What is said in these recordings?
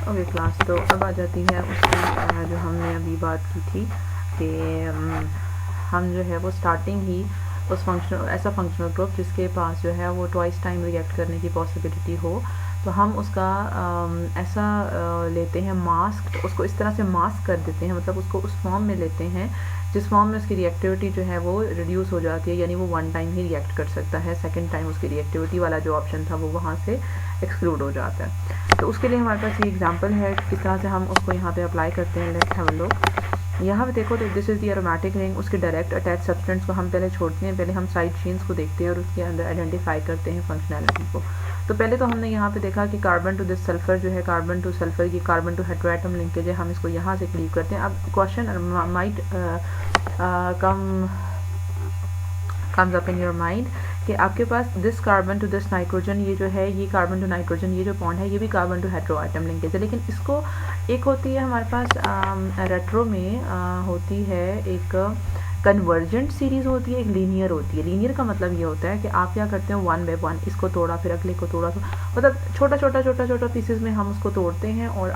Okay class, तो अब आ जाती है उसकी जो हमने अभी बात की थी कि हम जो है वो स्टार्टिंग ही उस ऐसा फंक्शनल ग्रुप जिसके पास जो है वो ट्वाइस टाइम रिएक्ट करने की पॉसिबिलिटी हो, तो हम उसका ऐसा लेते हैं मास्क, उसको इस तरह से मास्क कर देते हैं, मतलब उसको उस फॉर्म में लेते हैं जिस फॉर्म में उसकी रिएक्टिविटी जो है वो रिड्यूस हो जाती है, यानी वो वन टाइम ही रिएक्ट कर सकता है, सेकंड टाइम उसकी रिएक्टिविटी वाला जो ऑप्शन था वो वहाँ से एक्सक्लूड हो जाता है। तो उसके लिए हमारे पास ये एग्जांपल है किस तरह से हम उसको यहाँ पे अप्लाई करते हैं। Let's have a look. यहाँ पे देखो तो this is the aromatic ring, उसके डायरेक्ट अटैच सब्सटेंस को हम पहले छोड़ते हैं, पहले हम साइड चेन्स को देखते हैं और उसके अंदर आइडेंटिफाई करते हैं फंक्शनैलिटी को। तो पहले तो हमने यहाँ पे देखा कि कार्बन टू दिस सल्फर जो है, कार्बन टू सल्फर, ये कार्बन टू हेटेरोएटम लिंकेज है, हम इसको यहाँ से क्लीव करते हैं। अब question might comes up in your mind कि आपके पास this carbon to this nitrogen, ये जो है ये कार्बन टू नाइट्रोजन, ये जो बॉन्ड है ये भी कार्बन टू हेटेरोएटम लिंकेज है, लेकिन इसको एक होती है हमारे पास रेट्रो में होती है एक कन्वर्जेंट सीरीज होती है, एक लीनियर होती है। लीनियर का मतलब ये होता है कि आप क्या करते हैं, वन बाय वन इसको तोड़ा, फिर अगले को तोड़ा, तो मतलब छोटा छोटा पीसेस में हम उसको तोड़ते हैं और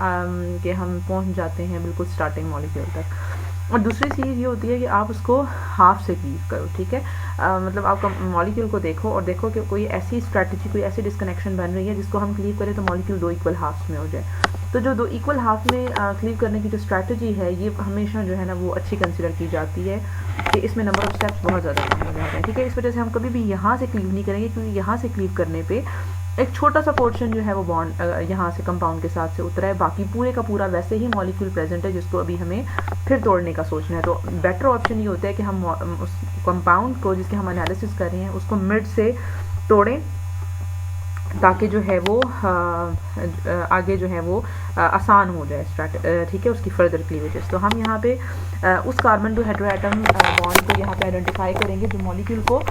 कि हम पहुंच जाते हैं बिल्कुल स्टार्टिंग मॉलिक्यूल तक। और दूसरी चीज़ ये होती है कि आप उसको हाफ से क्लीव करो, ठीक है। मतलब आप मॉलिक्यूल को देखो और देखो कि कोई ऐसी स्ट्रैटेजी, कोई ऐसी डिस्कनेक्शन बन रही है जिसको हम क्लीव करें तो मॉलिक्यूल दो इक्वल हाफ्स में हो जाए। तो जो दो इक्वल हाफ में क्लीव करने की जो स्ट्रैटेजी है ये हमेशा जो है ना वो अच्छी कंसिडर की जाती है कि इसमें नंबर ऑफ स्टेप्स बहुत ज़्यादा कम हो जाते हैं, ठीक है। इस वजह से हम कभी भी यहाँ से क्लीव नहीं करेंगे, क्योंकि यहाँ से क्लीव करने पे एक छोटा सा पोर्शन जो है वो बॉन्ड यहाँ से कंपाउंड के साथ से उतरा है, बाकी पूरे का पूरा वैसे ही मॉलिक्यूल प्रेजेंट है जिसको अभी हमें फिर तोड़ने का सोचना है। तो बेटर ऑप्शन ये होता है कि हम उस कंपाउंड को जिसके हम एनालिसिस कर रहे हैं उसको मिड से तोड़ें, ताकि जो है वो आगे जो है वो आसान हो जाए ठीक है उसकी फर्दर क्लीवेजेस। तो हम यहाँ पे उस कार्बन टू हेटेरोएटम बॉन्ड को यहाँ पे आइडेंटिफाई करेंगे जो मॉलिक्यूल को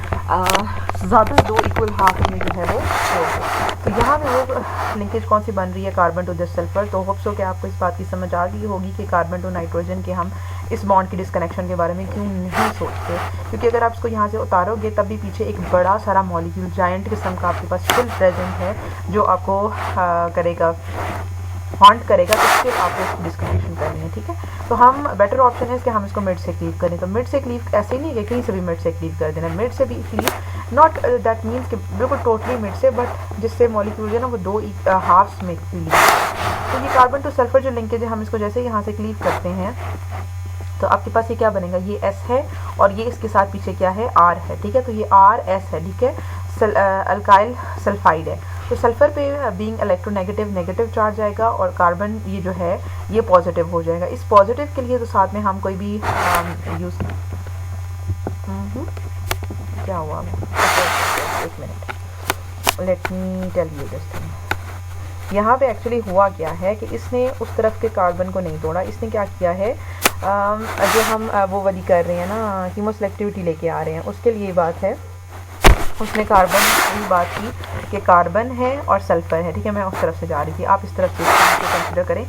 ज़्यादा दो इक्वल हाफ में जो है वो तोड़। तो यहाँ पे वो लिंकेज कौन सी बन रही है, कार्बन टू दिस सल्फर। तो होप सो कि आपको इस बात की समझ आ गई होगी कि कार्बन टू नाइट्रोजन के हम इस बॉन्ड की डिस्कनेक्शन के बारे में क्यों नहीं सोचते, क्योंकि अगर आप इसको यहाँ से उतारोगे तब भी पीछे एक बड़ा सारा मॉलिक्यूल जायंट किस्म का आपके पास स्टिल प्रेजेंट है जो आपको करेगा, हॉन्ट करेगा, तो फिर आपको इसकी डिस्कनेक्शन करनी है, ठीक है। तो हम बेटर ऑप्शन है कि हम इसको मिड से क्लीव करें। तो मिड से क्लीव ऐसे ही नहीं है कहीं से भी मिड से क्लीव कर देना, मिड से भी क्लीव नॉट दैट मीन्स कि बिल्कुल टोटली मिड से, बट जिससे मॉलिक्यूल है ना वो दो हाफ्स में क्लीव। तो ये कार्बन टू सल्फर जो लिंकेज है हम इसको जैसे यहाँ से क्लीव करते हैं तो आपके पास ये क्या बनेगा, ये S है और ये इसके साथ पीछे क्या है, R है, ठीक है। तो ये RS है, ठीक है। अल्काइल सल्फाइड है। तो सल्फर पे बीइंग इलेक्ट्रोनेगेटिव नेगेटिव चार्ज आएगा और कार्बन ये जो है ये पॉजिटिव हो जाएगा। इस पॉजिटिव के लिए तो साथ में हम कोई भी यूज क्या हुआ, एक minute, let me tell you this thing. यहाँ पे एक्चुअली हुआ क्या है कि इसने उस तरफ के कार्बन को नहीं तोड़ा, इसने क्या किया है, जो हम वो वाली कर रहे हैं ना कीमोसेलेक्टिविटी लेके आ रहे हैं उसके लिए बात है, उसने कार्बन की बात की कि कार्बन है और सल्फर है, ठीक है। मैं उस तरफ से जा रही थी, आप इस तरफ से कंसिडर करें,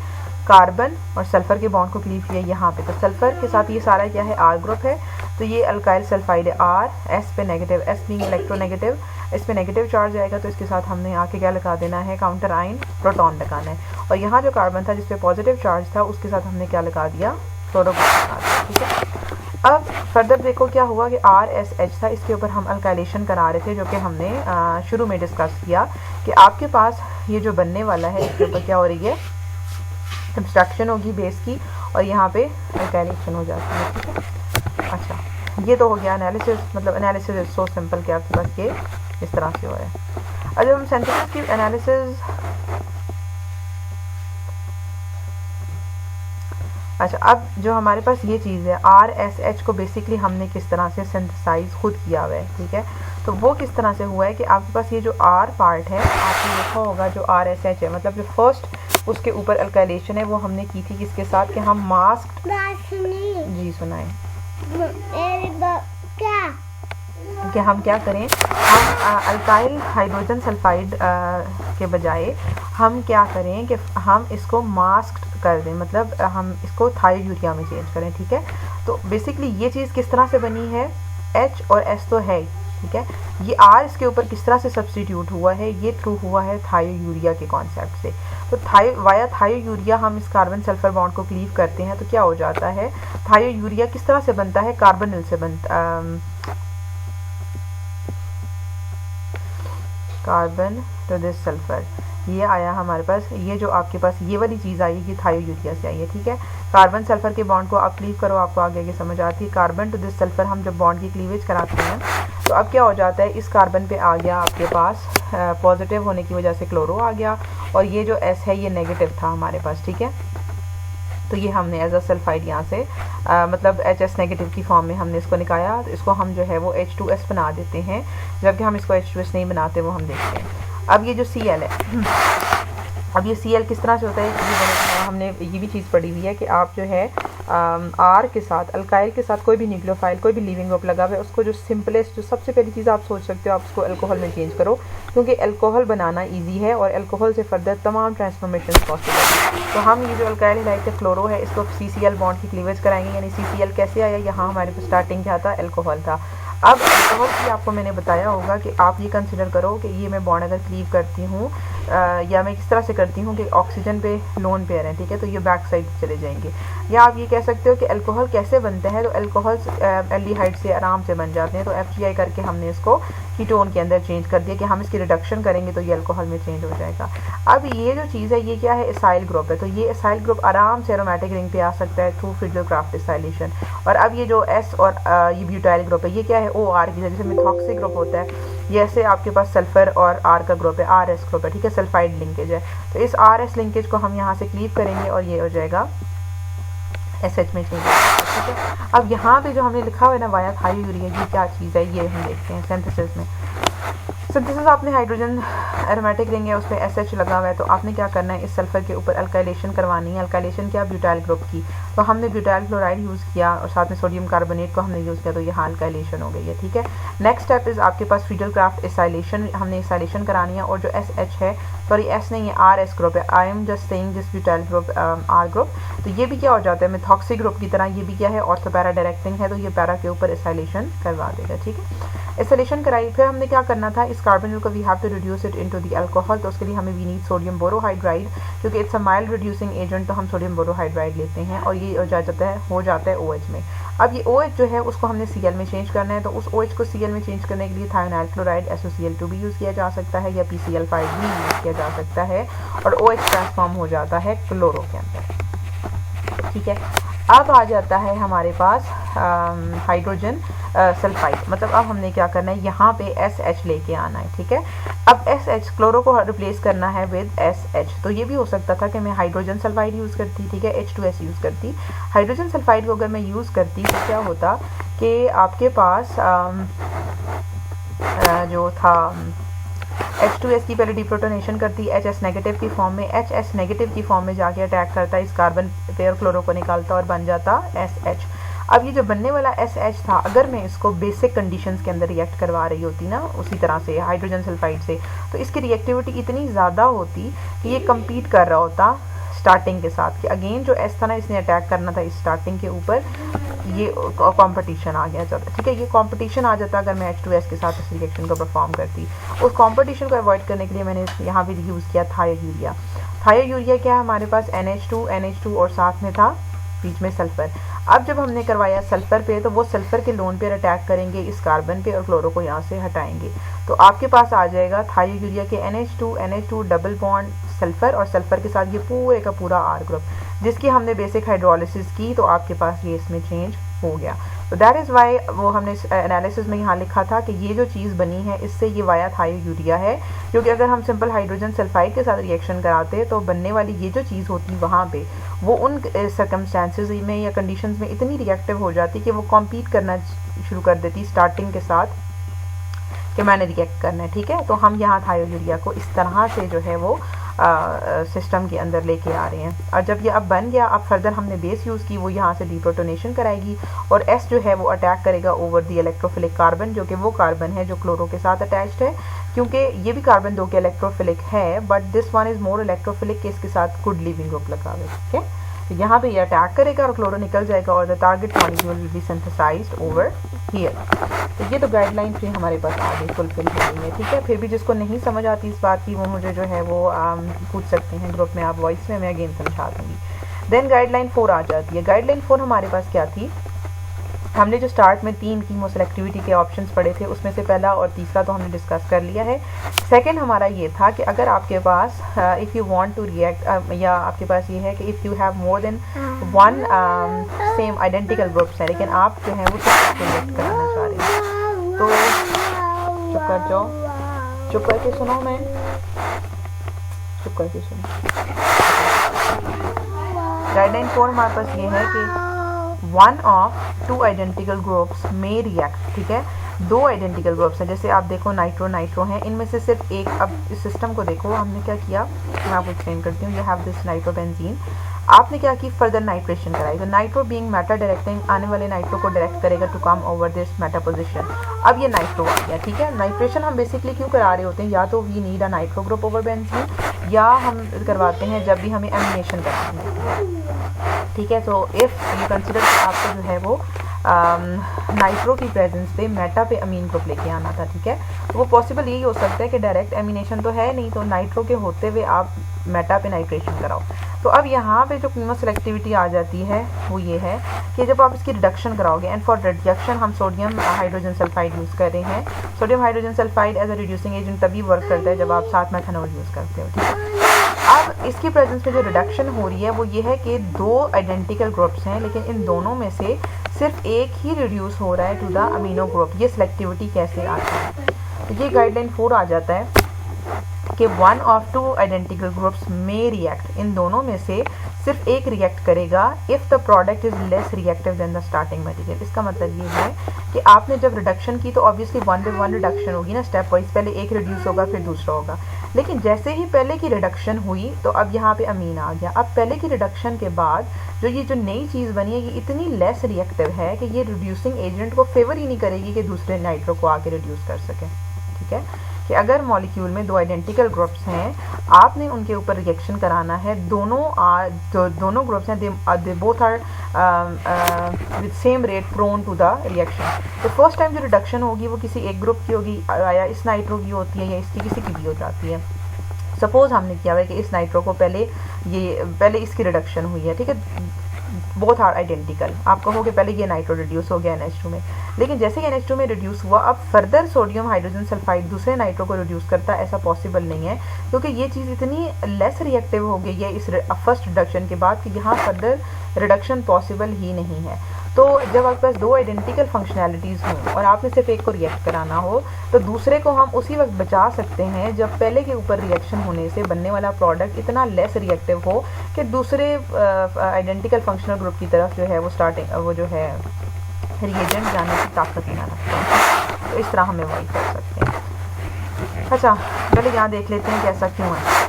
कार्बन और सल्फर के बॉन्ड को क्लीव किया यहाँ पे। तो सल्फर के साथ ये सारा क्या है, R ग्रुप है, तो ये अल्काइल सल्फाइड है, R S पे नेगेटिव, S बीइंग इलेक्ट्रोनेगेटिव, इस पे नेगेटिव चार्ज आएगा तो इसके साथ हमने आके क्या लगा देना है, काउंटर आयन प्रोटॉन लगाना है। और यहाँ जो कार्बन था जिस पे पॉजिटिव चार्ज था उसके साथ हमने क्या लगा दिया, फ्लोरो, ठीक है। अब फर्दर देखो क्या हुआ कि RSH था, इसके ऊपर हम अल्काइलेशन करा रहे थे, जो कि हमने शुरू में डिस्कस किया कि आपके पास ये जो बनने वाला है इसके ऊपर क्या हो रही है, सब्सट्रैक्शन होगी बेस की और यहाँ पे अल्काइलेशन हो जाती है, ठीक है। अच्छा, ये तो हो गया एनालिसिस, मतलब एनालिसिस इज सो सिंपल कि आपके पास ये इस तरह से हो रहा है। अब जब हम सिंथेसिस की एनालिसिस, अच्छा, अब जो हमारे पास ये चीज़ है RSH को बेसिकली हमने किस तरह से सिंथेसाइज खुद किया हुआ है, ठीक है। तो वो किस तरह से हुआ है कि आपके पास ये जो R पार्ट है, आपने देखा होगा जो RSH है, मतलब जो फर्स्ट उसके ऊपर अल्काइलेशन है वो हमने की थी किसके साथ, कि हम मास्क, जी सुनाएं, कि हम क्या करें, हम अल्काइल हाइड्रोजन सल्फाइड के बजाय हम क्या करें कि हम इसको मास्क कर दें, मतलब हम इसको थायोयूरिया में चेंज करें, ठीक है। तो बेसिकली ये चीज़ किस तरह से बनी है, H और S तो है, ठीक है। ये R इसके ऊपर किस तरह से सब्स्टिट्यूट हुआ है, ये थ्रू हुआ है थायोयूरिया के कॉन्सेप्ट से। तो वाया थायोयूरिया हम इस कार्बन सल्फर बॉन्ड को क्लीव करते हैं तो क्या हो जाता है, थायोयूरिया किस तरह से बनता है, कार्बोनिल से बनता, कार्बन टू दिस सल्फर, ये आया हमारे पास, ये जो आपके पास ये वाली चीज़ आई ये थायोयूरिया से आई है, ठीक है। कार्बन सल्फर के बॉन्ड को आप क्लीव करो, आपको आगे आगे समझ आती है। कार्बन टू दिस सल्फर हम जब बॉन्ड की क्लीवेज कराते हैं तो अब क्या हो जाता है, इस कार्बन पे आ गया आपके पास पॉजिटिव होने की वजह से क्लोरो आ गया, और ये जो S है ये नेगेटिव था हमारे पास, ठीक है। तो ये हमने एज अ सल्फाइड यहाँ से मतलब HS नेगेटिव की फॉर्म में हमने इसको निकाला, तो इसको हम जो है वो H2S बना देते हैं, जबकि हम इसको H2S नहीं बनाते, वो हम देखते हैं। अब ये जो Cl है, अब ये Cl किस तरह से होता है, ये हमने ये भी चीज़ पढ़ी हुई है कि आप जो है R के साथ, अल्काइल के साथ कोई भी न्यूक्लियोफाइल, कोई भी लिविंग ग्रुप लगा हुआ है, उसको जो सिंपलेस्ट, जो सबसे पहली चीज़ आप सोच सकते हो, आप उसको अल्कोहल में चेंज करो, क्योंकि अल्कोहल बनाना इजी है और अल्कोहल से फर्दर तमाम ट्रांसफॉर्मेशन पॉसिबल। तो हम ये जो अल्काइल हैलाइड फ्लोरो है, इसको CCl बॉन्ड की क्लीवेज कराएंगे, यानी CCl कैसे आया, यहाँ हमारे पास स्टार्टिंग क्या था, अल्कोहल था। अब अल्कोहल की आपको मैंने बताया होगा कि आप ये कंसिडर करो कि ये मैं बॉन्ड अगर क्लीव करती हूँ या मैं किस तरह से करती हूँ कि ऑक्सीजन पे लोन पेयर है, ठीक है, तो ये बैक साइड चले जाएंगे। या आप ये कह सकते हो कि अल्कोहल कैसे बनते हैं, तो अल्कोहल एल्डिहाइड से आराम से बन जाते हैं, तो FGI करके हमने इसको कीटोन के अंदर चेंज कर दिया कि हम इसकी रिडक्शन करेंगे तो ये अल्कोहल में चेंज हो जाएगा। अब ये जो चीज़ है ये क्या है, एसाइल ग्रुप है, तो ये एसाइल ग्रुप आराम से एरोमेटिक रिंग पे आ सकता है थ्रू फिडलक्राफ्ट एसाइलेशन। और अब ये जो S और ये ब्यूटाइल ग्रुप है, ये क्या है, OR की जैसे मिथॉक्सी ग्रुप होता है, ये ऐसे आपके पास सल्फर और R का ग्रुप है, RS ग्रुप है, ठीक है, सल्फाइड लिंकेज है। तो इस RS लिंकेज को हम यहाँ से क्लीव करेंगे और ये हो जाएगा SH में चेंज, ठीक है। अब यहाँ पे जो हमने लिखा हुआ है ना वाया थायोयूरिया, ये क्या चीज़ है, ये हम देखते हैं सिंथेसिस में। सिंथेसिस आपने हाइड्रोजन एरोमेटिक रिंग है, उस पर SH लगा हुआ है, तो आपने क्या करना है, इस सल्फर के ऊपर अल्काइलेशन करवानी है। अल्काइलेशन क्या, ब्यूटाइल ग्रुप की, तो हमने ब्यूटाइल क्लोराइड यूज़ किया और साथ में सोडियम कार्बोनेट को हमने यूज़ किया, तो यहाँ अल्काइलेशन हो गई है, ठीक है। नेक्स्ट स्टेप इज़ आपके पास फिडलक्राफ्ट एसाइलेशन, हमने एसाइलेशन करानी है, और जो SH है, सॉरी S नहीं है, RS ग्रुप है, I am just saying this butyl group R group, तो ये भी क्या हो जाता है, मिथॉक्सी ग्रुप की तरह, ये भी क्या है, ऑर्थो पैरा डायरेक्टिंग है, तो ये पैरा के ऊपर एसाइलेशन करवा देगा, ठीक है। एसाइलेशन कराई, फिर हमने क्या करना था, इस कार्बोनिल को we have to reduce it into the alcohol, तो उसके लिए हमें वी नीड सोडियम बोरोहाइड्राइड, क्योंकि it's a mild reducing agent, तो हम सोडियम बोरोहाइड्राइड लेते हैं और ये हो जाता है OH में। अब ये OH जो है उसको हमने Cl में चेंज करना है, तो उस OH को Cl में चेंज करने के लिए थायोनाइल क्लोराइड SOCl2 भी यूज़ किया जा सकता है, या PCl5 भी यूज़ किया जा सकता है, और OH ट्रांसफॉर्म हो जाता है क्लोरो के अंदर, ठीक है। अब आ जाता है हमारे पास हाइड्रोजन सल्फाइड, मतलब अब हमने क्या करना है, यहाँ पे SH लेके आना है, ठीक है। अब SH क्लोरो को रिप्लेस करना है विद SH, तो ये भी हो सकता था कि मैं हाइड्रोजन सल्फाइड यूज़ करती, ठीक है, H2S यूज़ करती। हाइड्रोजन सल्फाइड को अगर मैं यूज़ करती तो क्या होता कि आपके पास जो था H2S की पहले डिप्रोटोनेशन करती, HS नेगेटिव की फॉर्म में, HS नेगेटिव की फॉर्म में जाके अटैक करता, इस कार्बन पे और क्लोरो को निकालता और बन जाता SH। अब ये जो बनने वाला SH था, अगर मैं इसको बेसिक कंडीशंस के अंदर रिएक्ट करवा रही होती ना उसी तरह से हाइड्रोजन सल्फाइड से, तो इसकी रिएक्टिविटी इतनी ज़्यादा होती कि ये कम्पीट कर रहा होता स्टार्टिंग के साथ, कि अगेन जो S था ना, इसने अटैक करना था इस स्टार्टिंग के ऊपर, ये कंपटीशन आ गया, चलो ठीक है, ये कंपटीशन आ जाता अगर मैं H2S के साथ इस रिएक्शन को परफॉर्म करती। उस कंपटीशन को अवॉइड करने के लिए मैंने यहाँ भी यूज़ किया थायोयूरिया। थायोयूरिया क्या है हमारे पास, NH2 और साथ में था बीच में सल्फर। अब जब हमने करवाया सल्फर पे, तो वो सल्फर के लोन पे अटैक करेंगे इस कार्बन पे और क्लोरो को यहाँ से हटाएंगे, तो आपके पास आ जाएगा थायोयूरिया के NH2 डबल बॉन्ड सल्फर, और सल्फर के साथ ये पूरे का पूरा R ग्रुप, जिसकी हमने बेसिक हाइड्रोलिसिस की, तो आपके पास ये इसमें चेंज हो गया। तो दैट इज़ वाई वो हमने एनालिसिस में यहाँ लिखा था कि ये जो चीज़ बनी है इससे ये वाया थायोयूरिया है, क्योंकि अगर हम सिंपल हाइड्रोजन सल्फाइड के साथ रिएक्शन कराते तो बनने वाली ये जो चीज़ होती वहाँ पे वो उन सर्कमस्टांसेस में या कंडीशंस में इतनी रिएक्टिव हो जाती कि वो कॉम्पीट करना शुरू कर देती स्टार्टिंग के साथ कि मैंने रिएक्ट करना है, ठीक है। तो हम यहाँ थायोयूरिया को इस तरह से जो है वो सिस्टम के अंदर लेके आ रहे हैं, और जब ये अब बन गया, अब फर्दर हमने बेस यूज़ की, वो यहाँ से डिप्रोटोनेशन कराएगी और S जो है वो अटैक करेगा ओवर द इलेक्ट्रोफिलिक कार्बन, जो कि वो कार्बन है जो क्लोरो के साथ अटैच्ड है, क्योंकि ये भी कार्बन 2 के इलेक्ट्रोफिलिक है, but this one is more electrophilic, के इसके साथ गुड लिविंग ग्रुप लगा हुआ है, ठीक है। तो यहाँ पे ये अटैक करेगा और क्लोरो निकल जाएगा और the target molecule will be synthesised over here. तो ये तो गाइडलाइन फिर हमारे पास आगे फुलफिल हो गई है, ठीक है। फिर भी जिसको नहीं समझ आती इस बात की वो मुझे जो है वो पूछ सकते हैं ग्रुप में, आप वॉइस में, मैं अगेन समझा दूँगी। देन गाइडलाइन 4 आ जाती है। गाइडलाइन 4 हमारे पास क्या थी, हमने जो स्टार्ट में 3 कीमोसेलेक्टिविटी के ऑप्शंस पढ़े थे उसमें से पहला और तीसरा तो हमने डिस्कस कर लिया है। सेकंड हमारा ये था कि अगर आपके पास if you want to react या आपके पास ये है कि if you have more than 1 same identical groups है लेकिन आप जो है वो सब रिएक्ट कराना चाह रहे हैं, तो चुप कर जाओ, चुप करके सुनो, मैं चुप करके सुनो। गाइडलाइन 4 हमारे पास ये है कि 1 of 2 identical groups may react, ठीक है। 2 आइडेंटिकल ग्रुप्स हैं, जैसे आप देखो नाइट्रो नाइट्रो हैं, इनमें से सिर्फ एक, अब इस सिस्टम को देखो हमने क्या किया, मैं आपको एक्सप्लेन करती हूँ। यू हैव दिस नाइट्रोबेंजीन, आपने क्या की, फर्दर नाइट्रेशन कराई। तो नाइट्रो बीइंग मेटा डायरेक्टिंग, आने वाले नाइट्रो को डायरेक्ट करेगा to come over this meta position. अब ये नाइट्रो आ गया, ठीक है। नाइट्रेशन हम बेसिकली क्यों करा रहे होते हैं, या तो we need a nitro group over benzene, या हम करवाते हैं जब भी हमें एमिनेशन करनी है, ठीक है। तो इफ़ यू कंसिडर आपको जो है वो नाइट्रो की प्रेजेंस पे मेटा पे अमीन ग्रुप लेके आना था, ठीक है। तो वो पॉसिबल यही हो सकता है कि डायरेक्ट एमिनेशन तो है नहीं, तो नाइट्रो के होते हुए आप मेटा पे नाइट्रेशन कराओ। तो अब यहाँ पे जो कीमोसेलेक्टिविटी आ जाती है वो ये है कि जब आप इसकी रिडक्शन कराओगे, एंड फॉर रिडक्शन हम सोडियम हाइड्रोजन सल्फाइड यूज़ कर रहे हैं। Sodium hydrogen sulphide as a reducing agent तभी वर्क करता है जब आप साथ मेथनॉल यूज़ करते हो, ठीक है। अब इसकी प्रेजेंस में जो रिडक्शन हो रही है वो ये है कि 2 आइडेंटिकल ग्रुप्स हैं लेकिन इन दोनों में से सिर्फ एक ही रिड्यूस हो रहा है टू द अमीनो ग्रुप। ये सिलेक्टिविटी कैसे आती है, तो ये गाइडलाइन 4 आ जाता है कि 1 of 2 आइडेंटिकल ग्रुप्स में रिएक्ट, इन दोनों में से सिर्फ एक रिएक्ट करेगा if the product is less reactive than the starting material. इसका मतलब ये है कि आपने जब रिडक्शन की तो ऑब्वियसली 1 by 1 रिडक्शन होगी ना, स्टेप वाइज, पहले एक रिड्यूस होगा फिर दूसरा होगा। लेकिन जैसे ही पहले की रिडक्शन हुई तो अब यहाँ पे अमीन आ गया। अब पहले की रिडक्शन के बाद जो नई चीज़ बनी है ये इतनी लेस रिएक्टिव है कि ये रिड्यूसिंग एजेंट को फेवर ही नहीं करेगी कि दूसरे नाइट्रो को आके रिड्यूस कर सके, ठीक है। कि अगर मॉलिक्यूल में 2 आइडेंटिकल ग्रुप्स हैं, आपने उनके ऊपर रिएक्शन कराना है, दोनों ग्रुप्स हैं, they both are with same rate prone to the reaction. तो फर्स्ट टाइम जो रिडक्शन होगी वो किसी एक ग्रुप की होगी, या इस नाइट्रो की होती है या इसकी किसी की भी हो जाती है। सपोज हमने किया हुआ है कि इस नाइट्रो को पहले इसकी रिडक्शन हुई है, ठीक है, बोथ आर आइडेंटिकल। आप कहोगे पहले ये नाइट्रो रिड्यूस हो गया NH2 में, लेकिन जैसे कि NH2 में रिड्यूस हुआ अब फर्दर सोडियम हाइड्रोजन सल्फाइड दूसरे नाइट्रो को रिड्यूस करता है, ऐसा पॉसिबल नहीं है क्योंकि ये चीज़ इतनी लेस रिएक्टिव हो गई है इस फर्स्ट रिडक्शन के बाद कि यहाँ फर्दर रिडक्शन पॉसिबल ही नहीं है। तो जब आपके पास 2 आइडेंटिकल फंक्शनैलिटीज़ हों और आपने सिर्फ एक को रिएक्ट कराना हो तो दूसरे को हम उसी वक्त बचा सकते हैं जब पहले के ऊपर रिएक्शन होने से बनने वाला प्रोडक्ट इतना लेस रिएक्टिव हो कि दूसरे आइडेंटिकल फंक्शनल ग्रुप की तरफ जो है वो जो है रिएजेंट जाने की ताकत ना रखते हैं। तो इस तरह हमें वही कर सकते हैं। अच्छा, पहले यहाँ देख लेते हैं कि ऐसा क्यों है।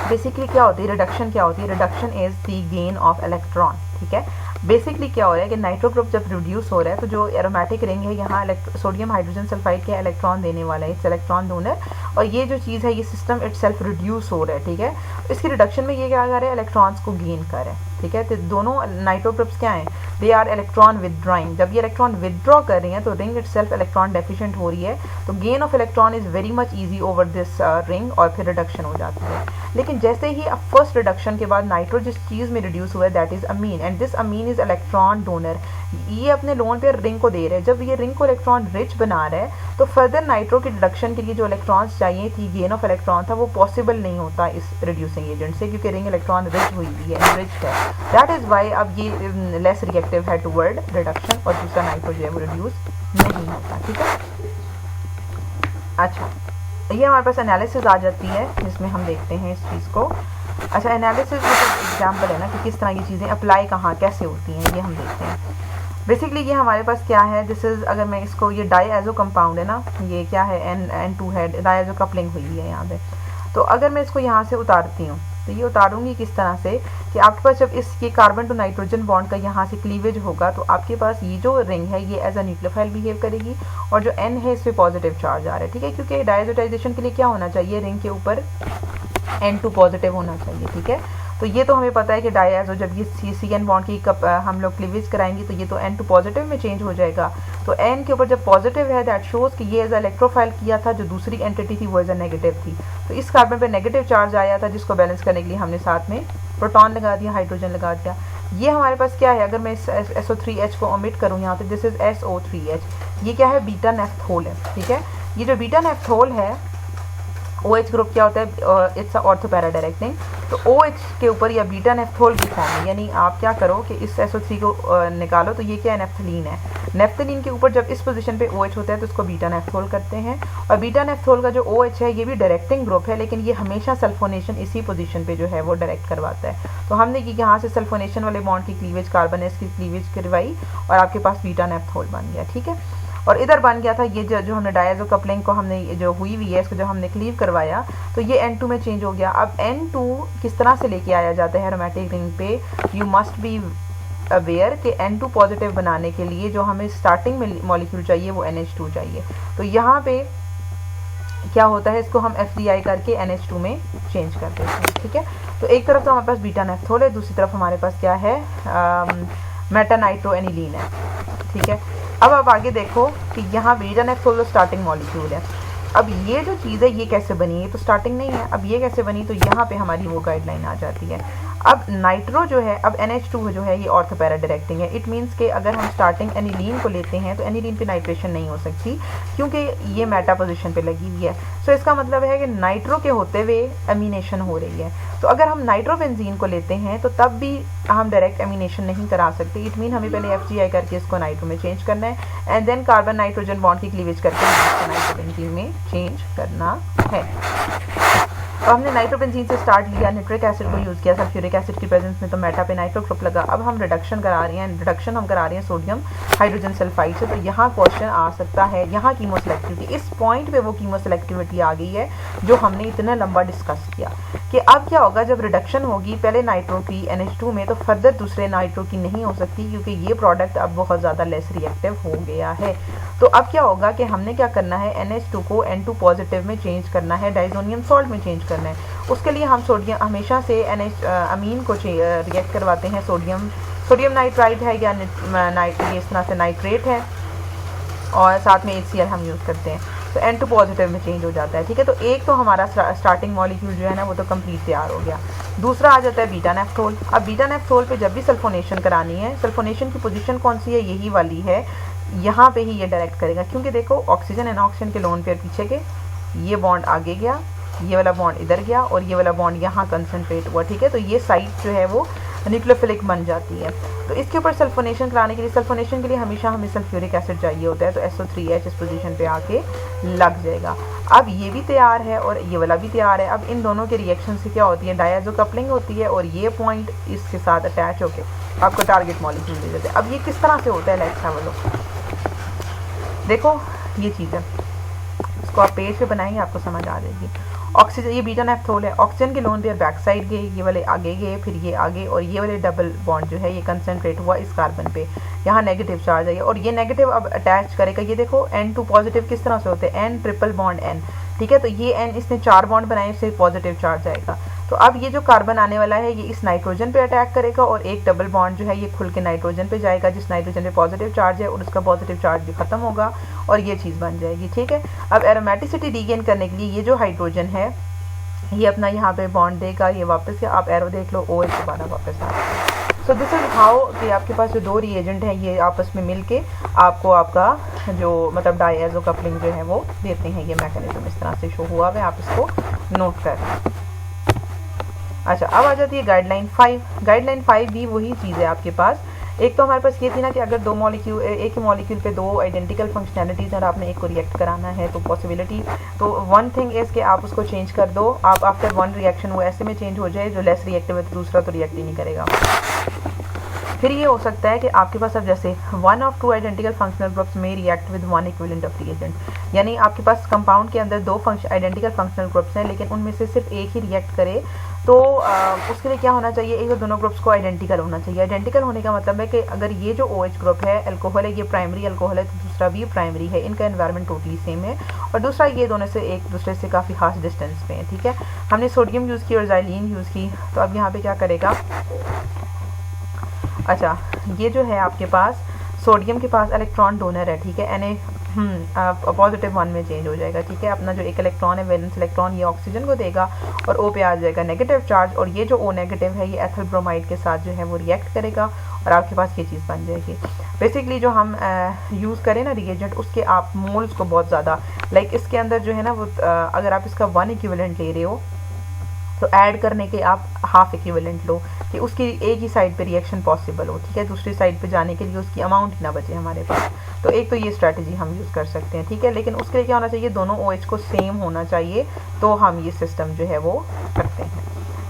बेसिकली क्या होती है रिडक्शन, क्या होती है reduction is the gain of electron, ठीक है। बेसिकली क्या हो रहा है कि नाइट्रो ग्रुप जब रिड्यूस हो रहा है तो जो एरोमेटिक रिंग है यहाँ सोडियम हाइड्रोजन सल्फाइड के इलेक्ट्रॉन देने वाला है, इट्स इलेक्ट्रॉन डोनर, और ये जो चीज़ है ये सिस्टम इटसेल्फ रिड्यूस हो रहा है, ठीक है। इसकी रिडक्शन में ये क्या कर रहा है, इलेक्ट्रॉन्स को गेन कर रहा है, ठीक है। तो दोनों नाइट्रो ग्रुप्स क्या हैं, दे आर इलेक्ट्रॉन विदड्रॉइंग। जब ये इलेक्ट्रॉन विदड्रॉ कर रही हैं तो रिंग इटसेल्फ इलेक्ट्रॉन डेफिशिएंट हो रही है, तो gain of electron is very much easy over this ring और फिर रिडक्शन हो जाती है। लेकिन जैसे ही अब फर्स्ट रिडक्शन के बाद नाइट्रो जिस चीज़ में रिड्यूस हुआ है that is amine, and this amine is electron donor. ये अपने लोन पे रिंग को दे रहे हैं, जब ये रिंग को इलेक्ट्रॉन रिच बना रहा है तो फर्दर नाइट्रो की रिडक्शन के लिए जो इलेक्ट्रॉन्स चाहिए थी, गेन ऑफ इलेक्ट्रॉन था, वो पॉसिबल नहीं होता इस रिड्यूसिंग एजेंट से क्योंकि रिंग इलेक्ट्रॉन रिच हुई है, एनरिच्ड है। दैट इज़ वाई अब ये लेस रिएक्टिव है टुवर्ड रिडक्शन और दूसरा नाइट्रो जो है वो रिड्यूस नहीं होता, ठीक है। अच्छा, ये हमारे पास एनालिसिस आ जाती है जिसमें हम देखते हैं इस चीज़ को। अच्छा, एनालिसिस मतलब एग्जाम्पल है ना कि किस तरह की चीज़ें अप्लाई कहाँ कैसे होती हैं, ये हम देखते हैं। बेसिकली ये हमारे पास क्या है, दिस इज़, अगर मैं इसको, ये डाईएजो कंपाउंड है ना, ये क्या है, N2 है, डाईएजो कपलिंग हुई है यहाँ पे। तो अगर मैं इसको यहाँ से उतारती हूँ तो ये उतारूंगी किस तरह से कि आपके पास जब ये कार्बन टू नाइट्रोजन बॉन्ड का यहाँ से क्लीवेज होगा तो आपके पास ये जो रिंग है ये एज अ न्यूक्लियोफाइल बिहेव करेगी और जो N है इस पर पॉजिटिव चार्ज आ रहा है, ठीक है, क्योंकि डायजोटाइजेशन के लिए क्या होना चाहिए, रिंग के ऊपर N2 पॉजिटिव होना चाहिए, ठीक है। तो ये तो हमें पता है कि डायज़ो जब ये CN बॉन्ड की हम लोग क्लीवेज कराएंगे तो ये तो N2 पॉजिटिव में चेंज हो जाएगा। तो N के ऊपर जब पॉजिटिव है दैट शोज़ कि ये एज इलेक्ट्रोफाइल किया था, जो दूसरी एंटिटी थी वो एज अ नेगेटिव थी। तो इस कार्बन पे नेगेटिव चार्ज आया था, जिसको बैलेंस करने के लिए हमने साथ में प्रोटॉन लगा दिया, हाइड्रोजन लगा दिया। ये हमारे पास क्या है, अगर मैं इस SO3H को ओमिट करूँ यहाँ पे, दिस इज SO3H, ये क्या है, बीटा नेफ्थोल है। ठीक है, ये जो बीटा नेफ्थोल है OH ग्रुप क्या होता है, इट्स ऑर्थो पैरा डायरेक्टिंग। तो OH के ऊपर या बीटा नेफ्थोल की फॉर्म है, यानी आप क्या करो कि इस SO3 को निकालो तो ये क्या है, नेफ्थलीन है। नेफ्थलीन के ऊपर जब इस पोजीशन पे OH होता है तो इसको बीटा नेफ्थोल करते हैं। और बीटा नेफ्थोल का जो OH है ये भी डायरेक्टिंग ग्रुप है, लेकिन ये हमेशा सल्फोनेशन इसी पोजीशन पे जो है वो डायरेक्ट करवाता है। तो हमने की यहाँ से सल्फोनेशन वाले बॉन्ड की क्लीवेज, कार्बन है इसकी क्लीवेज करवाई और आपके पास बीटा नेफ्थोल बन गया। ठीक है, और इधर बन गया था ये जो हमने डायज़ो कपलिंग को हमने जो हुई हुई है इसको जो हमने क्लीव करवाया तो ये N2 में चेंज हो गया। अब N2 किस तरह से लेके आया जाता है एरोमेटिक रिंग पे, यू मस्ट बी अवेयर कि N2 पॉजिटिव बनाने के लिए जो हमें स्टार्टिंग में मॉलिक्यूल चाहिए वो NH2 चाहिए। तो यहाँ पे क्या होता है, इसको हम FDI करके NH2 में चेंज कर देते हैं। ठीक है, तो एक तरफ तो हमारे पास बीटा नेफ्थोल है, दूसरी तरफ हमारे पास क्या है, मेटा नाइट्रो एनिलीन है। ठीक है, अब आप आगे देखो कि यहाँ बीटा नेफ्थोल स्टार्टिंग मॉलिक्यूल है। अब ये जो चीज़ है ये कैसे बनी, ये तो स्टार्टिंग नहीं है। अब ये कैसे बनी, तो यहाँ पे हमारी वो गाइडलाइन आ जाती है। अब नाइट्रो जो है, अब NH2 जो है ये ऑर्थो पैरा डायरेक्टिंग है। इट मीन्स कि अगर हम स्टार्टिंग एनिलीन को लेते हैं तो एनिलीन पे नाइट्रेशन नहीं हो सकती क्योंकि ये मेटा पोजीशन पे लगी हुई है। सो इसका मतलब है कि नाइट्रो के होते हुए एमिनेशन हो रही है। तो अगर हम नाइट्रोबेंजीन को लेते हैं तो तब भी हम डायरेक्ट एमिनेशन नहीं करा सकते। इट मीन हमें पहले FGI करके इसको नाइट्रो में चेंज करना है and then carbon nitrogen bond की क्लीवेज करके इसको नाइट्रोबेंजीन में चेंज करना है। तो हमने नाइट्रोबेंजीन से स्टार्ट लिया, नाइट्रिक एसिड को यूज़ किया, सल्फ्यूरिक एसिड की प्रेजेंस में तो मेटा पे नाइट्रो ग्रुप लगा। अब हम रिडक्शन करा रहे हैं, रिडक्शन हम करा रहे हैं सोडियम हाइड्रोजन सल्फाइड से। तो यहाँ क्वेश्चन आ सकता है, यहाँ कीमोसेलेक्टिविटी, इस पॉइंट पे वो कीमोसेलेक्टिविटी आ गई है जो हमने इतना लंबा डिस्कस किया कि अब क्या होगा जब रिडक्शन होगी पहले नाइट्रो की NH2 में, तो फर्दर दूसरे नाइट्रो की नहीं हो सकती क्योंकि ये प्रोडक्ट अब बहुत ज़्यादा लेस रिएक्टिव हो गया है। तो अब क्या होगा कि हमने क्या करना है, NH2 को N2 पॉजिटिव में चेंज करना है, डाइजोनियम सॉल्ट में चेंज करना है। उसके लिए हम सोडियम हमेशा से अमीन को रिएक्ट करवाते हैं, सोडियम नाइट्राइड है या ये इस तरह से नाइट्रेट है और साथ में HCl हम यूज़ करते हैं, तो N2 पॉजिटिव में चेंज हो जाता है। ठीक है, तो एक तो हमारा स्टार्टिंग मॉलिक्यूल जो है ना वो तो कंप्लीट तैयार हो गया। दूसरा आ जाता है बीटा नेफ्थोल। अब बीटा नेफ्थोल पे जब भी सल्फोनेशन करानी है, सल्फोनेशन की पोजीशन कौन सी है, यही वाली है, यहाँ पे ही ये डायरेक्ट करेगा क्योंकि देखो ऑक्सीजन एंड ऑक्सीजन के लोन पेयर पीछे के, ये बॉन्ड आगे गया, ये वाला बॉन्ड इधर गया और ये वाला बॉन्ड यहाँ कंसंट्रेट हुआ। ठीक है, तो ये साइड जो है वो न्यूक्लियोफिलिक बन जाती है। तो इसके ऊपर सल्फोनेशन कराने के लिए, सल्फोनेशन के लिए हमेशा हमें सल्फ्यूरिक एसिड चाहिए होता है, तो SO3H इस पोजीशन पे आके लग जाएगा। अब ये भी तैयार है और ये वाला भी तैयार है। अब इन दोनों के रिएक्शन से क्या होती है, डायज़ो कपलिंग होती है और ये पॉइंट इसके साथ अटैच होके आपको टारगेट मॉलिक्यूल दे देते हैं। अब ये किस तरह से होता है, लेट्स हैव अ लुक। देखो ये चीज़ है, इसको आप पेज पे बनाएंगे आपको समझ आ जाएगी। ऑक्सीजन, ये बीटा नेफ्थोल है, ऑक्सीजन के लोन पेयर बैक साइड गए, ये वाले आगे गए, फिर ये आगे, और ये वाले डबल बॉन्ड जो है ये कंसंट्रेट हुआ इस कार्बन पे, यहाँ नेगेटिव चार्ज है और ये नेगेटिव अब अटैच करेगा। ये देखो N2 पॉजिटिव किस तरह से होते हैं, N ट्रिपल बॉन्ड N। ठीक है, तो ये N इसने 4 बॉन्ड बनाए, इससे पॉजिटिव चार्ज आएगा। तो अब ये जो कार्बन आने वाला है ये इस नाइट्रोजन पे अटैक करेगा और एक डबल बॉन्ड जो है ये खुल के नाइट्रोजन पे जाएगा, जिस नाइट्रोजन पे पॉजिटिव चार्ज है और उसका पॉजिटिव चार्ज भी खत्म होगा और ये चीज़ बन जाएगी। ठीक है, अब एरोमेटिसिटी रीगेन करने के लिए ये जो हाइड्रोजन है ये अपना यहाँ पे बॉन्ड देगा, ये वापस से आप एरो देख लो, OH दोबारा वापस आ जाएगा। सो दिस इज हाउ कि आपके पास जो दो रिएजेंट हैं ये आपस में मिलके आपको आपका जो मतलब डायज़ो कपलिंग जो है वो देते हैं। ये मैकेनिज्म इस तरह से शो हुआ है, आप इसको नोट कर लें। अच्छा, अब आ जाती है गाइडलाइन 5। गाइडलाइन 5 भी वही चीज़ है आपके पास। एक तो हमारे पास ये थी ना कि अगर दो मॉलिक्यूल, एक ही मॉलिक्यूल पे दो आइडेंटिकल फंक्शनैलिटीज़ और आपने एक को रिएक्ट कराना है तो पॉसिबिलिटी, तो वन थिंग इज़ कि आप उसको चेंज कर दो, आप आफ्टर वन रिएक्शन वो ऐसे में चेंज हो जाए जो लेस रिएक्टिव है, तो दूसरा तो रिएक्ट ही नहीं करेगा। फिर ये हो सकता है कि आपके पास अब जैसे one of two identical functional groups में react with one equivalent of reagent, यानी आपके पास कंपाउंड के अंदर दो आइडेंटिकल फंक्शनल ग्रुप्स हैं लेकिन उनमें से सिर्फ एक ही रिएक्ट करे, तो उसके लिए क्या होना चाहिए, एक तो दोनों ग्रुप्स को आइडेंटिकल होना चाहिए। आइडेंटिकल होने का मतलब है कि अगर ये जो OH ग्रुप है अल्कोहल है, ये प्राइमरी अल्कोहल है, तो दूसरा भी प्राइमरी है, इनका एनवायरनमेंट टोटली सेम है, और दूसरा ये दोनों से एक दूसरे से काफ़ी खास डिस्टेंस पे है। ठीक है, हमने सोडियम यूज़ की और ज़ाइलीन यूज़ की, तो अब यहाँ पे क्या करेगा, अच्छा ये जो है आपके पास सोडियम के पास इलेक्ट्रॉन डोनर है, ठीक है, पॉजिटिव 1 में चेंज हो जाएगा। ठीक है, अपना जो एक इलेक्ट्रॉन है वैलेंस इलेक्ट्रॉन ये ऑक्सीजन को देगा और O पे आ जाएगा नेगेटिव चार्ज, और ये जो O नेगेटिव है ये एथिल ब्रोमाइड के साथ जो है वो रिएक्ट करेगा और आपके पास ये चीज़ बन जाएगी। बेसिकली जो हम यूज़ करें ना रिएजेंट, उसके आप मोल्स को बहुत ज़्यादा लाइक इसके अंदर जो है ना वो अगर आप इसका 1 इक्विवेलेंट ले रहे हो तो ऐड करने के आप हाफ इक्विवेलेंट लो कि उसकी एक ही साइड पे रिएक्शन पॉसिबल हो। ठीक है, दूसरी साइड पे जाने के लिए उसकी अमाउंट ही ना बचे हमारे पास, तो एक तो ये स्ट्रैटेजी हम यूज़ कर सकते हैं। ठीक है, लेकिन उसके लिए क्या होना चाहिए, दोनों OH को सेम होना चाहिए, तो हम ये सिस्टम जो है वो करते हैं।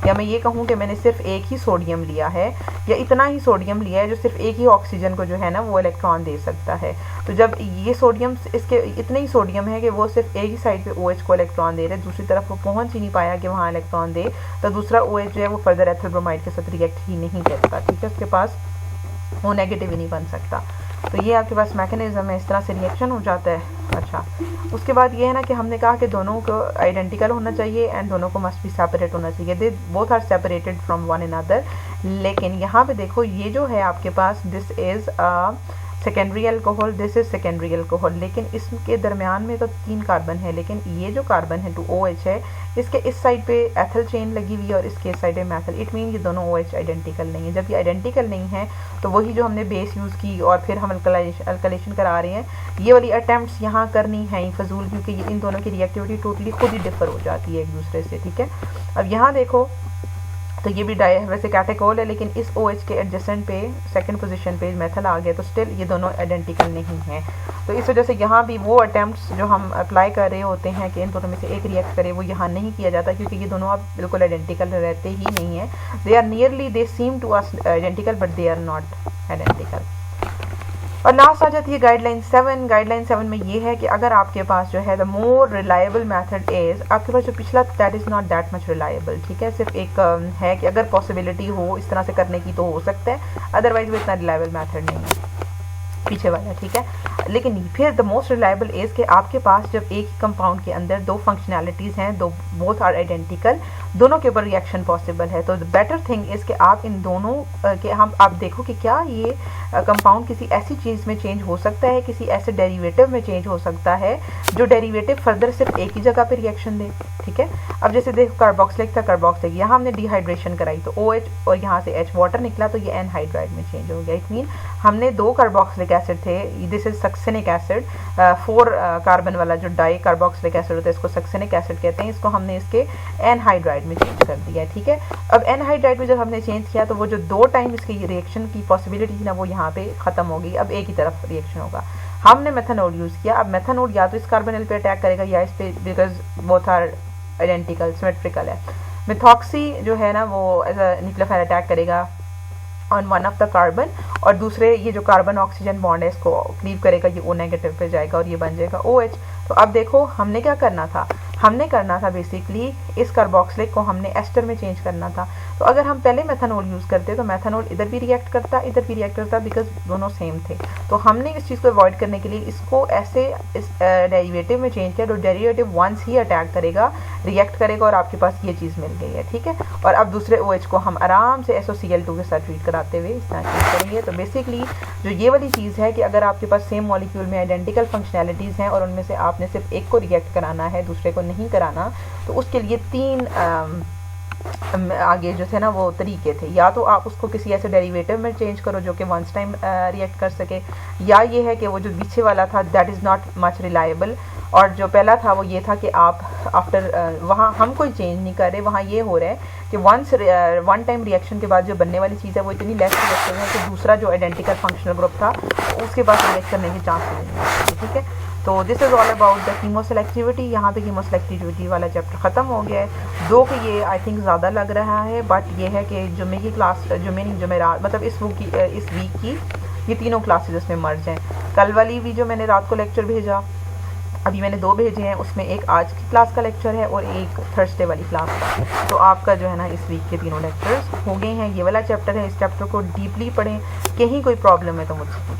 या मैं ये कहूँ कि मैंने सिर्फ एक ही सोडियम लिया है या इतना ही सोडियम लिया है जो सिर्फ एक ही ऑक्सीजन को जो है ना वो इलेक्ट्रॉन दे सकता है, तो जब ये सोडियम इसके इतने ही सोडियम है कि वो सिर्फ एक ही साइड पे OH को इलेक्ट्रॉन दे रहे, दूसरी तरफ वो पहुंच ही नहीं पाया कि वहाँ इलेक्ट्रॉन दे, तो दूसरा OH जो है वो फर्दर एथिल ब्रोमाइड के साथ रिएक्ट ही नहीं करता। ठीक है, उसके पास वो नेगेटिव ही नहीं बन सकता, तो ये आपके पास मैकेनिज्म है, इस तरह से रिएक्शन हो जाता है। अच्छा, उसके बाद ये है ना कि हमने कहा कि दोनों को आइडेंटिकल होना चाहिए एंड दोनों को मस्ट बी सेपरेट होना चाहिए, they both are separated from one another. लेकिन यहाँ पे देखो ये जो है आपके पास this is secondary alcohol, this is secondary alcohol, लेकिन इसके दरमियान में तो 3 कार्बन है, लेकिन ये जो कार्बन है 2OH है, इसके इस साइड पे एथिल चेन लगी हुई है और इसके इस साइड पे मैथिल, इट मीन ये दोनों OH आइडेंटिकल नहीं है। जब ये आइडेंटिकल नहीं है तो वही जो हमने बेस यूज़ की और फिर हम अल्कलेशन करा रहे हैं, ये वाली अटैम्प्ट्स यहाँ करनी है फजूल, क्योंकि इन दोनों की रिएक्टिविटी टोटली खुद ही डिफर हो जाती है एक दूसरे से। ठीक है, अब यहाँ देखो तो ये भी वैसे कैटेकोल है, लेकिन इस OH के एडजेसेंट पे सेकंड पोजीशन पे मेथल आ गया, तो स्टिल ये दोनों आइडेंटिकल नहीं है। तो इस वजह से यहाँ भी वो अटैम्प्ट्स जो हम अप्लाई कर रहे होते हैं कि इन दोनों में से एक रिएक्ट करे, वो यहाँ नहीं किया जाता, क्योंकि ये दोनों अब बिल्कुल आइडेंटिकल रहते ही नहीं है। They are nearly, they seem to us identical but they are not identical. और लास्ट आ जाती है गाइडलाइन 7। गाइडलाइन 7 में ये है कि अगर आपके पास जो है the more reliable method is, आपके पास जो पिछला that is not that much reliable. ठीक है, सिर्फ एक है कि अगर पॉसिबिलिटी हो इस तरह से करने की तो हो सकता है, अदरवाइज वो इतना रिलायबल मेथड नहीं है पीछे वाला। ठीक है, लेकिन फिर द मोस्ट रिलायबल इज़ कि आपके पास जब एक ही कंपाउंड के अंदर दो फंक्शनैलिटीज़ हैं, दो बोथ आर आइडेंटिकल, दोनों के ऊपर रिएक्शन पॉसिबल है, तो द बेटर थिंग इज़ कि आप इन दोनों के आप देखो कि क्या ये कंपाउंड किसी ऐसी चीज़ में चेंज हो सकता है, किसी ऐसे डेरिवेटिव में चेंज हो सकता है जो डेरिवेटिव फर्दर सिर्फ एक ही जगह पे रिएक्शन दे। ठीक है, अब जैसे देखो कार्बोक्सिलिक था, कार्बोक्सिलिक, यहाँ हमने डिहाइड्रेशन कराई तो OH और यहाँ से H वाटर निकला, तो ये एनहाइड्राइड में चेंज हो गया। इट मीन हमने 2 कार्बोक्सिलिक एसिड थे, this is succinic acid, 4 carbon वाला जो डाई कार्बोक्सिलिक एसिड होता है इसको सक्सेनिक एसिड कहते हैं, इसको हमने इसके एनहाइड्राइड में चेंज कर दिया है। ठीक है, अब एनहाइड्राइड में जब हमने चेंज किया तो वो जो 2 टाइम इसकी रिएक्शन की पॉसिबिलिटी थी ना वो यहाँ पे खत्म हो गई, अब एक ही तरफ रिएक्शन होगा। हमने मेथनॉल यूज़ किया, अब मेथनॉल या तो इस कार्बोनिल पे अटैक करेगा या इस पे, because both are identical symmetrical है। मिथॉक्सी जो है ना वो एज अ न्यूक्लियोफाइल अटैक करेगा on one of the carbon, और दूसरे ये जो कार्बन ऑक्सीजन बॉन्ड है इसको क्लीव करेगा, ये O नेगेटिव पे जाएगा और ये बन जाएगा OH। तो अब देखो हमने क्या करना था, हमने करना था बेसिकली इस कार्बोक्सिलिक को हमने एस्टर में चेंज करना था। तो अगर हम पहले मेथनॉल यूज़ करते तो मेथनॉल इधर भी रिएक्ट करता, इधर भी रिएक्ट करता, बिकॉज दोनों सेम थे। तो हमने इस चीज़ को अवॉइड करने के लिए इसको ऐसे इस डेरिवेटिव में चेंज किया, तो डेरिवेटिव वंस ही अटैक करेगा, रिएक्ट करेगा और आपके पास ये चीज़ मिल गई है। ठीक है, और अब दूसरे OH को हम आराम से SOCl2 के साथ ट्रीट कराते हुए इस तरह चेंज करेंगे। तो बेसिकली जो ये वाली चीज़ है कि अगर आपके पास सेम मॉलिक्यूल में आइडेंटिकल फंक्शनैलिटीज़ हैं और उनमें से आपने सिर्फ एक को रिएक्ट कराना है, दूसरे को नहीं कराना, तो उसके लिए 3 आगे जो थे ना वो तरीके थे, या तो आप उसको किसी ऐसे डेरिवेटिव में चेंज करो जो कि वंस टाइम रिएक्ट कर सके, या ये है कि वो जो पीछे वाला था that is not much reliable, और जो पहला था वो ये था कि आप आफ्टर वहाँ हम कोई चेंज नहीं कर रहे, वहाँ ये हो रहा है कि वन टाइम रिएक्शन के बाद जो बनने वाली चीज़ है वो इतनी लेस रिएक्टिव है कि दूसरा जो आइडेंटिकल फंक्शनल ग्रुप था उसके पास रिएक्ट करने के चांस नहीं है। ठीक है, तो this is all about the chemo selectivity. यहाँ पे कीमो सेलेक्टिविटी वाला चैप्टर ख़त्म हो गया है। दो कि ये आई थिंक ज़्यादा लग रहा है, बट ये है कि जुमे की क्लास, जुमेरात मतलब इस वीक की ये तीनों क्लासेज उसमें मर्ज हैं। कल वाली भी जो मैंने रात को लेक्चर भेजा, अभी मैंने 2 भेजे हैं, उसमें एक आज की क्लास का लेक्चर है और एक थर्सडे वाली क्लास का। तो आपका जो है ना इस वीक के तीनों लेक्चर्स हो गए हैं। ये वाला चैप्टर है, इस चैप्टर को डीपली पढ़ें, कहीं कोई प्रॉब्लम है तो मुझसे